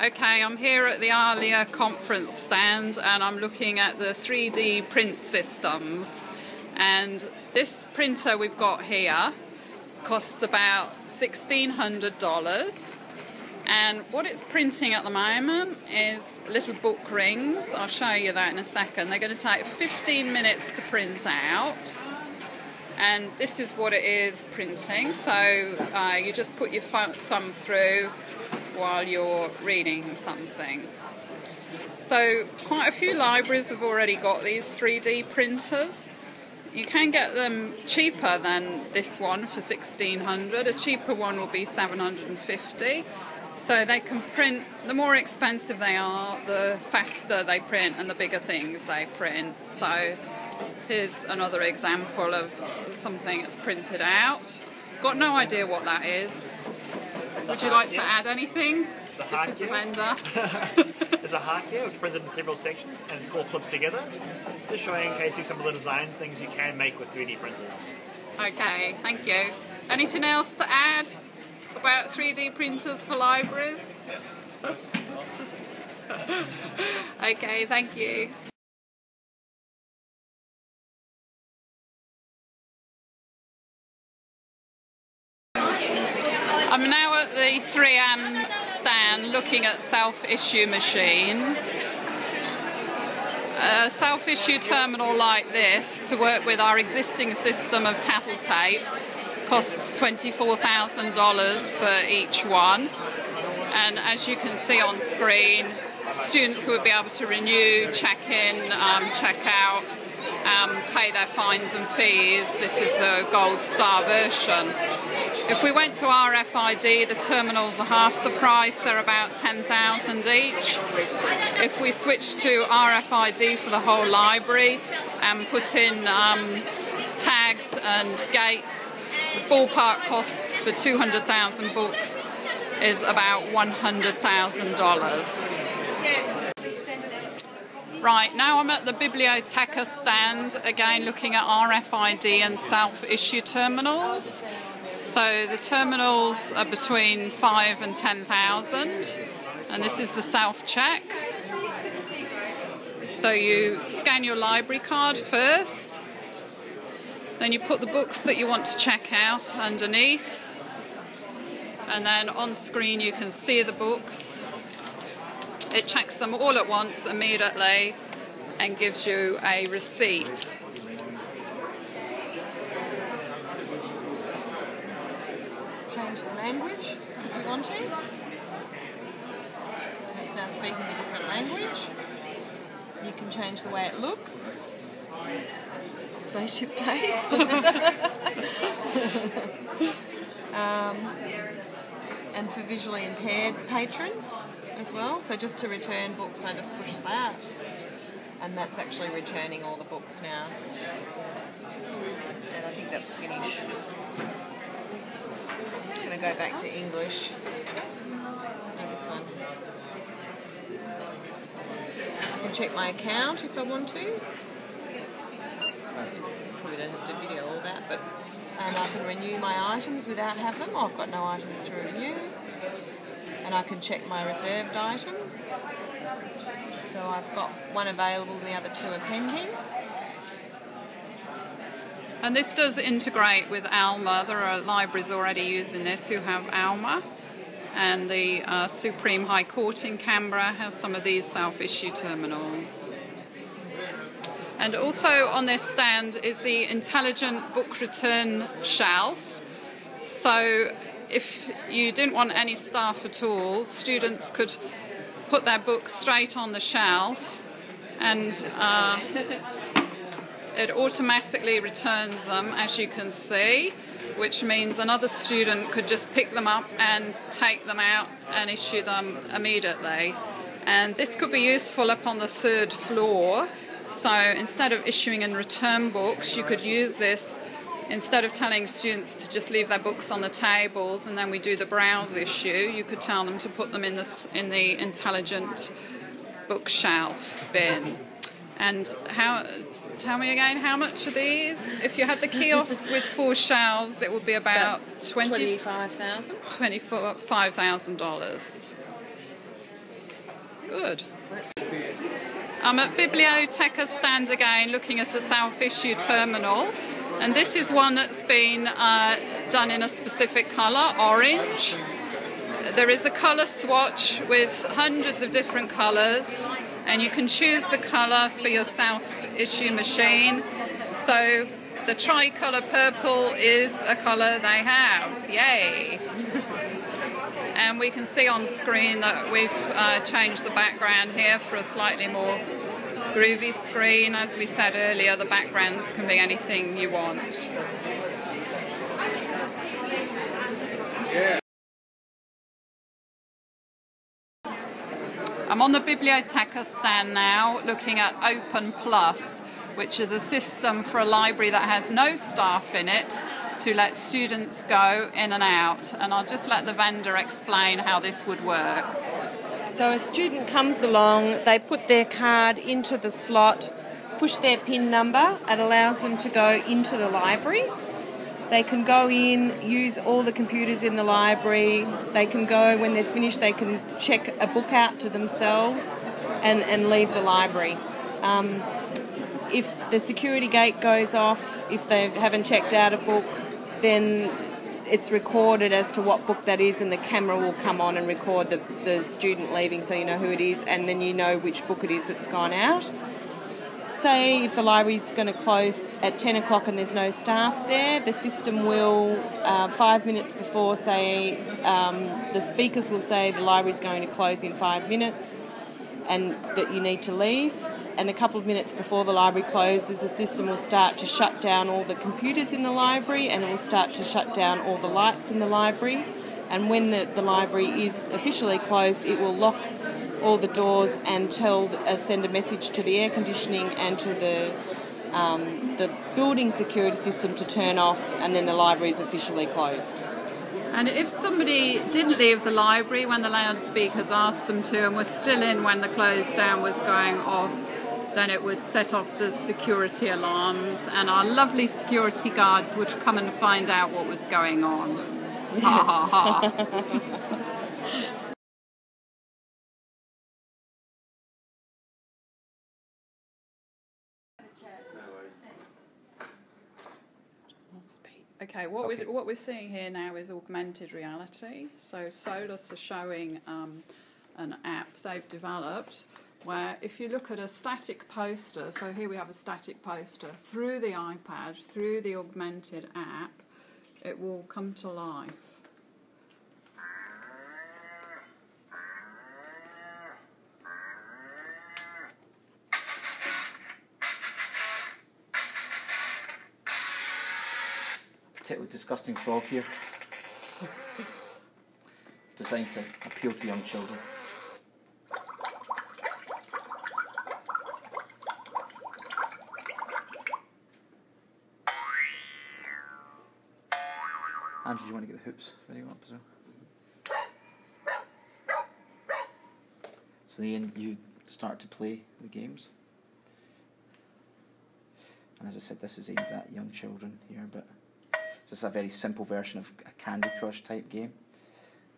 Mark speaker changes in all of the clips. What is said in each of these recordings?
Speaker 1: Okay, I'm here at the ALIA conference stand and I'm looking at the 3D print systems, and this printer we've got here costs about $1,600, and what it's printing at the moment is little book rings. I'll show you that in a second. They're going to take 15 minutes to print out, and this is what it is printing. So you just put your thumb through while you're reading something. So quite a few libraries have already got these 3D printers. You can get them cheaper than this one for $1,600. A cheaper one will be $750. So they can print, the more expensive they are, the faster they print and the bigger things they print. So here's another example of something that's printed out. Got no idea what that is. Would you like to add anything? This is the vendor.
Speaker 2: There's a heart here, which printed in several sections, and it's all clips together. Just showing in case you some of the design things you can make with 3D printers.
Speaker 1: Okay, thank you. Anything else to add about 3D printers for libraries? Okay, thank you. I'm now at the 3M stand looking at self-issue machines. A self-issue terminal like this, to work with our existing system of tattle tape, costs $24,000 for each one. And as you can see on screen, students will be able to renew, check in, check out, pay their fines and fees. This is the Gold Star version. If we went to RFID, the terminals are half the price, they're about $10,000 each. If we switch to RFID for the whole library and put in tags and gates, the ballpark cost for 200,000 books is about $100,000. Right, now I'm at the Biblioteca stand, again looking at RFID and self-issue terminals. So the terminals are between 5 and 10,000, and this is the self-check. So you scan your library card first, then you put the books that you want to check out underneath, and then on screen you can see the books. It checks them all at once immediately and gives you a receipt.
Speaker 3: Change the language if you want to. So it's now speaking a different language. You can change the way it looks. Spaceship days. And for visually impaired patrons as well. So just to return books, I just push that, and that's actually returning all the books now. And I think that's finished. I'm just going to go back to English. No, this one. I can check my account if I want to. Probably don't have to video all that, but and I can renew my items without having them. I've got no items to renew. And I can check my reserved items. So I've got one available, the other two are pending.
Speaker 1: And this does integrate with ALMA. There are libraries already using this who have ALMA. And the Supreme High Court in Canberra has some of these self-issue terminals. And also on this stand is the intelligent book return shelf. So if you didn't want any staff at all, students could put their books straight on the shelf, and it automatically returns them, as you can see, which means another student could just pick them up and take them out and issue them immediately. And this could be useful up on the 3rd floor. So instead of issuing and return books, you could use this. Instead of telling students to just leave their books on the tables and then we do the browse issue, you could tell them to put them in the intelligent bookshelf bin. And tell me again, how much are these? If you had the kiosk with 4 shelves, it would be about $25,000. Good. I'm at Biblioteca stand again, looking at a self-issue terminal, and this is one that's been done in a specific colour, orange. There is a colour swatch with hundreds of different colours, and you can choose the colour for your self-issue machine. So the tricolour purple is a colour they have. Yay! And we can see on screen that we've changed the background here for a slightly more groovy screen. As we said earlier, the backgrounds can be anything you want. I'm on the Biblioteca stand now, looking at Open Plus, which is a system for a library that has no staff in it to let students go in and out. And I'll just let the vendor explain how this would work.
Speaker 3: So a student comes along, they put their card into the slot, push their PIN number, it allows them to go into the library. They can go in, use all the computers in the library. They can go, when they're finished, they can check a book out to themselves and leave the library. If the security gate goes off, if they haven't checked out a book, then it's recorded as to what book that is, and the camera will come on and record the student leaving, so you know who it is, and then you know which book it is that's gone out. Say if the library's going to close at 10 o'clock and there's no staff there, the system will, 5 minutes before, say, the speakers will say the library's going to close in 5 minutes and that you need to leave. And a couple of minutes before the library closes, the system will start to shut down all the computers in the library, and it will start to shut down all the lights in the library. And when the library is officially closed, it will lock all the doors and send a message to the air conditioning and to the building security system to turn off, and then the library is officially closed.
Speaker 1: And if somebody didn't leave the library when the loudspeakers asked them to and was still in when the close down was going off, then it would set off the security alarms, and our lovely security guards would come and find out what was going on. Ha ha ha. Okay, what we're seeing here now is augmented reality. So Solus are showing an app they've developed where if you look at a static poster, so here we have a static poster, through the iPad, through the augmented app, it will come to life.
Speaker 4: Particularly disgusting frog here, designed to appeal to young children. Andrew, do you want to get the hoops ready up as well? So then you start to play the games. And as I said, this is aimed at young children here, but this is a very simple version of a Candy Crush type game.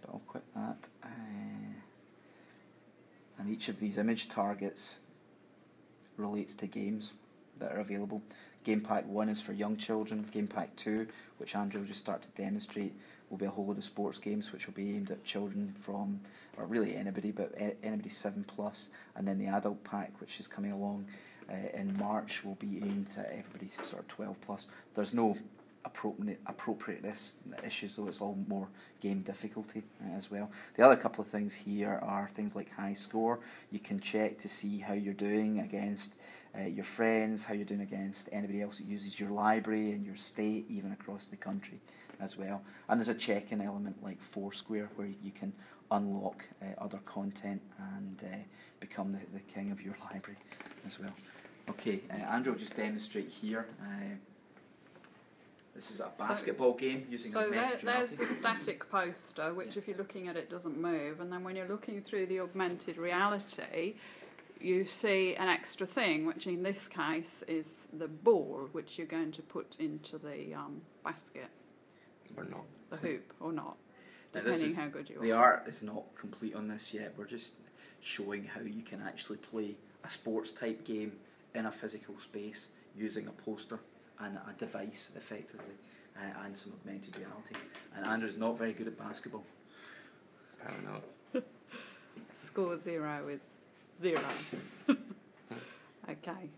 Speaker 4: But I'll quit that. And each of these image targets relates to games that are available. Game Pack 1 is for young children. Game Pack 2, which Andrew will just start to demonstrate, will be a whole load of sports games which will be aimed at children from, or really anybody, but anybody 7+. And then the adult pack, which is coming along in March, will be aimed at everybody sort of 12+. There's no appropriateness issues, though. It's all more game difficulty as well. The other couple of things here are things like high score. You can check to see how you're doing against your friends, how you're doing against anybody else that uses your library in your state, even across the country as well. And there's a check-in element like Foursquare where you can unlock other content and become the king of your library as well. Okay, Andrew will just demonstrate here. This is a basketball game using augmented reality.
Speaker 1: There's the static poster, which if you're looking at it doesn't move, and then when you're looking through the augmented reality, you see an extra thing, which in this case is the ball, which you're going to put into the basket.
Speaker 4: Or not.
Speaker 1: The hoop, or not, depending how good you are.
Speaker 4: The art is not complete on this yet. We're just showing how you can actually play a sports type game in a physical space using a poster and a device effectively, and some augmented reality. And Andrew's not very good at basketball.
Speaker 5: Apparently not.
Speaker 1: Score 0 is 0. Okay.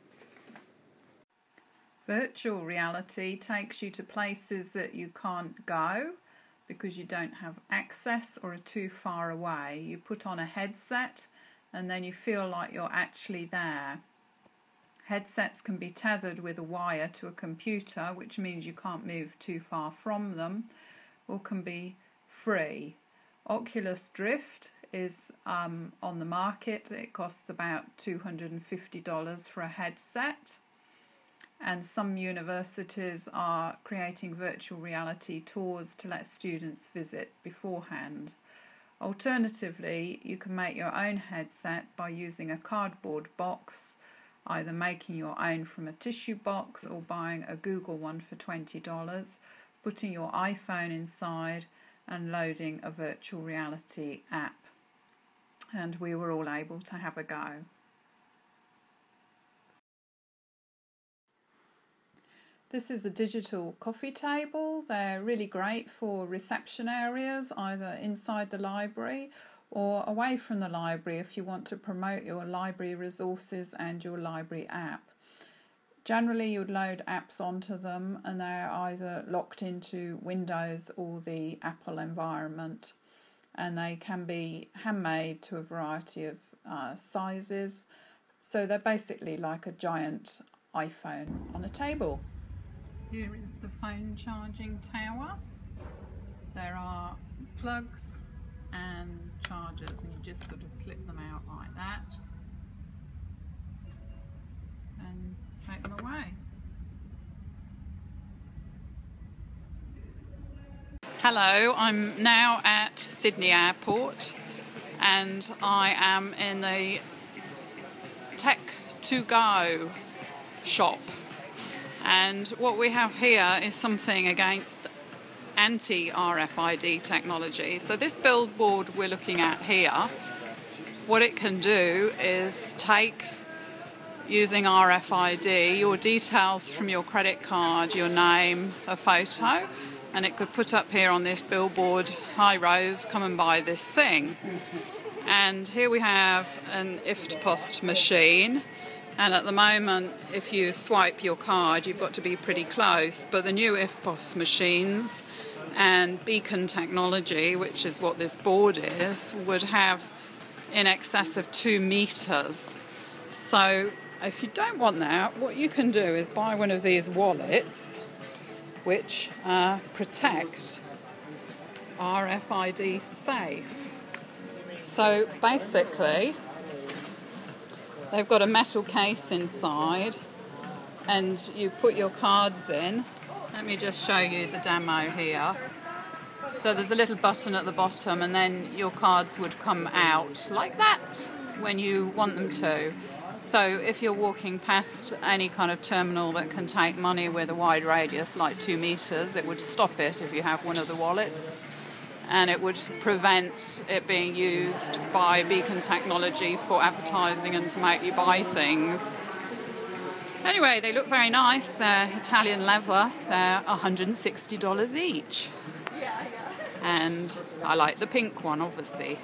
Speaker 1: Virtual reality takes you to places that you can't go because you don't have access or are too far away. You put on a headset and then you feel like you're actually there. Headsets can be tethered with a wire to a computer, which means you can't move too far from them, or can be free. Oculus Drift is on the market. It costs about $250 for a headset. And some universities are creating virtual reality tours to let students visit beforehand. Alternatively, you can make your own headset by using a cardboard box, either making your own from a tissue box or buying a Google one for $20, putting your iPhone inside and loading a virtual reality app. And we were all able to have a go. This is a digital coffee table. They're really great for reception areas, either inside the library or away from the library if you want to promote your library resources and your library app. Generally, you'd load apps onto them and they're either locked into Windows or the Apple environment, and they can be handmade to a variety of sizes. So they're basically like a giant iPhone on a table. Here is the phone charging tower. There are plugs and chargers, and you just sort of slip them out like that and take them away. Hello, I'm now at Sydney Airport and I am in the Tech to Go shop, and what we have here is something against anti-RFID technology. So this billboard we're looking at here, what it can do is take, using RFID, your details from your credit card, your name, a photo, and it could put up here on this billboard, "Hi Rose, come and buy this thing." And here we have an IFTPOS machine, and at the moment if you swipe your card you've got to be pretty close, but the new IFTPOS machines and beacon technology, which is what this board is, would have in excess of 2 meters. So if you don't want that, what you can do is buy one of these wallets which protect RFID safe. So basically they've got a metal case inside and you put your cards in. Let me just show you the demo here. So there's a little button at the bottom and then your cards would come out like that when you want them to. So if you're walking past any kind of terminal that can take money with a wide radius like 2 meters, it would stop it if you have one of the wallets, and it would prevent it being used by beacon technology for advertising and to make you buy things. Anyway, they look very nice. They're Italian leather. They're $160 each. And I like the pink one, obviously.